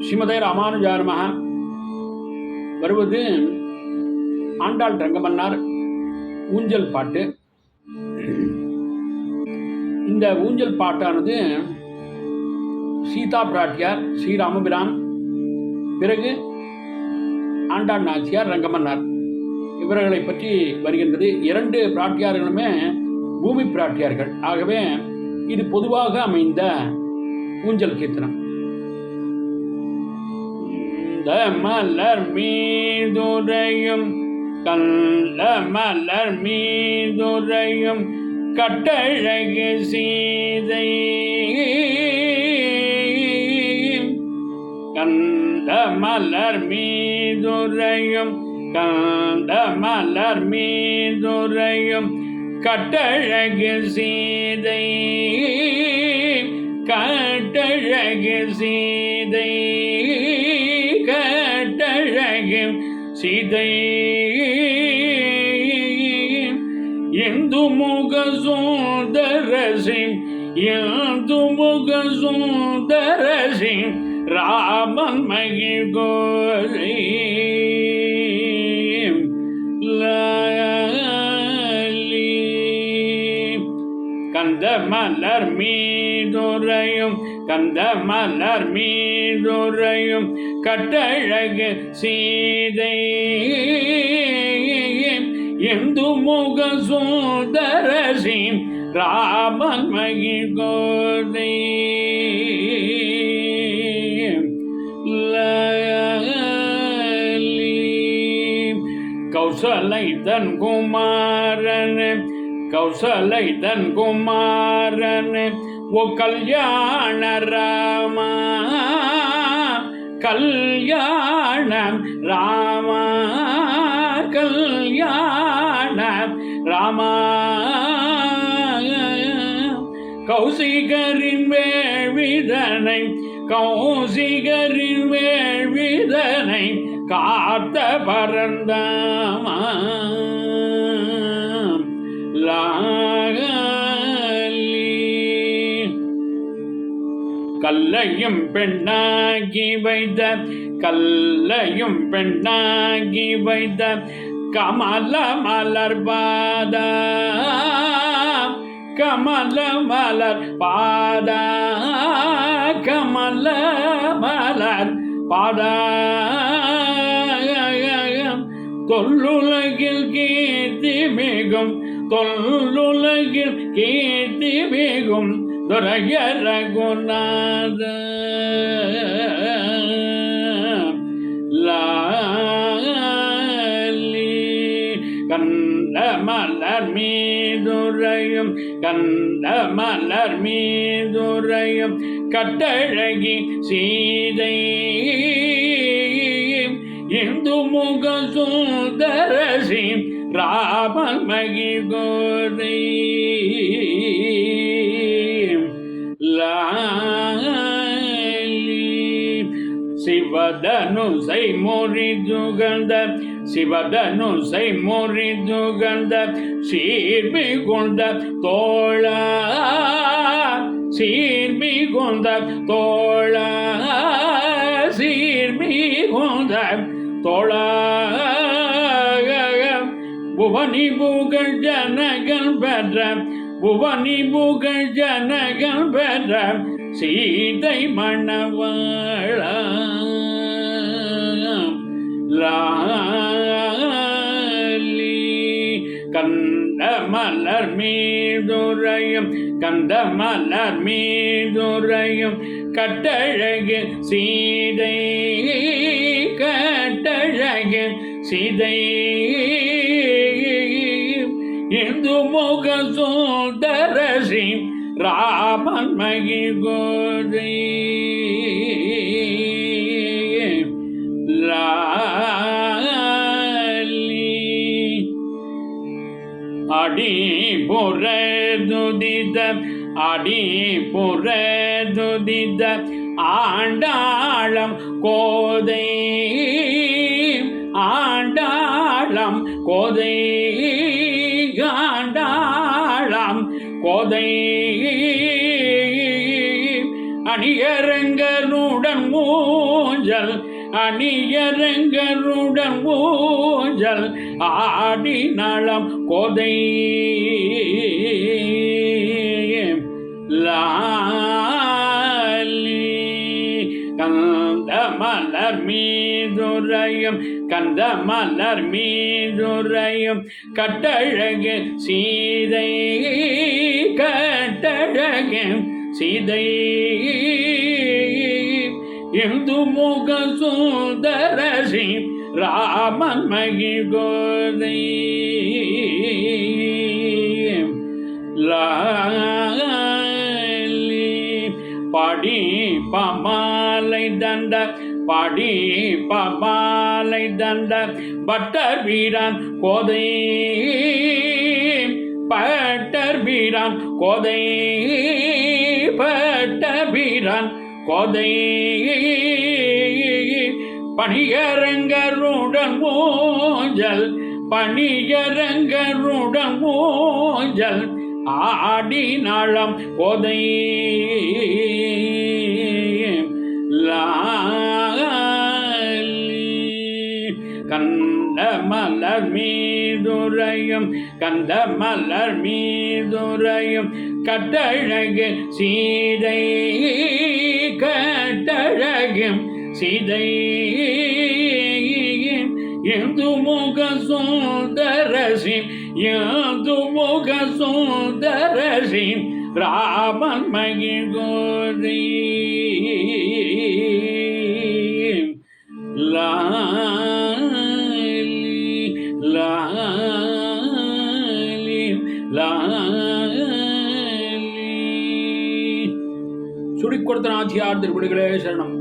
ஸ்ரீமதே ராமானுஜாய நமஹ. வருவது ஆண்டாள் ரங்கமன்னார் ஊஞ்சல் பாட்டு. இந்த ஊஞ்சல் பாட்டானது சீதா பிராட்டியார், ஸ்ரீராமபிரான், பிறகு ஆண்டாள் நாச்சியார், ரங்கமன்னார் இவர்களை பற்றி வருகின்றது. இரண்டு பிராட்டியார்களுமே பூமி பிராட்டியார்கள். ஆகவே இது பொதுவாக அமைந்த ஊஞ்சல் கீர்த்தனம். மலர் மீதுரையும் கல்ல மலர் மீதுரையும் கட்டழகு சீதை கந்த மலர் மீதுரையும் கந்த மலர் மீதுரையும் கட்டழகு சீதை கட்டழகு சீதை கட்டழகு சீதை இந்து முக சுந்தரசி இந்து முக சுந்தரசி ராமன் மகிழ் கோரி கந்த மலர் மீதுரையும் கந்த மலர் மீதுரையும் கட்டழகு சீதை இந்து முக சுந்தரசி ராமன் மகிழ் கோதை கௌசலை தன் குமாரன் கௌசலை தன் குமாரன் ஓ கல்யாண ராமா கல்யாணம் ராமா கல்யாண ராமா கௌசிகரின் வேள்விதனை கௌசிகரின் வேள்விதனை காத்த பரந்தாமா கல்லையும் பெண்ணாகி வைத்த கல்லையும் பெண்ணாகி வைத்த கமல மலர் பாதா கமல மலர் பாதா கமல மலர் பாதா தொல்லுலகில் கீர்த்தி மிகும் தொல்லுலகில் கீர்த்தி மிகும் துரைய ரகுநாத கந்த மலர் மீதுரையும் கந்த மலர் மீதுரையும் கட்டழகி சீதை இந்து முக சுந்தரசி ராமன் மகிழ் கோதை சிவதனுசை முறிதுகந்த சிவதனுசை முறிதுகந்த சீர்மிகுந்த தோழா சீர்மிகுந்த தோழா சீர்மிகுந்த தோழா புவனி புகழ் ஜனகன் பெற்ற புவனி புகழ் ஜனகன் பெற்ற சீதை மணவாள கந்த மலர் மீதுரையும் கந்த மலர் மீதுரையும் கட்டழகு சீதை கட்டழகு சீதை இந்து முக சுந்தரசி ராமன் மகிழ் கோதை அடி புறதுதித அடி புறதுதித ஆண்டாளம் கோதை ஆண்டாளம் கோதை ஆண்டாளம் கோதை அணியரங்கனுடன் மூஞ்ச ஊஞ்சல் அணியரங்கருடன் ஊஞ்சல் ஆடி நலம் கோதை லாலி கந்த மலர் மீதுரையும் கந்த மலர் மீதுரையும் கட்டழகு சீதை கட்டழகு சீதை இந்து முக சுந்தரசி ராமன் மகிழ் கோதை லாலி பாடி பமாலை தண்ட பாடி பமாலை தண்ட பட்டர் வீரான் கோதை பட்டர் வீரான் கோதை பட்டர் வீரான் கோதை பணியரங்கருடன் ஊஞ்சல் பணியரங்கருடன் ஊஞ்சல் ஆடி நலம் கோதை லாலி கந்த மலர் மீதுரையும் கந்த மலர் மீதுரையும் கட்டழகு சீதை கட்டழகும் சீதை இந்து முக சுந்தரசி இந்து முக சுந்தரசி ராமன் மகிழ் கோதை லாலி லாலி லாலி சுடிக் கொடுத்த நாச்சியார் திருப்படிகளே சரணம்.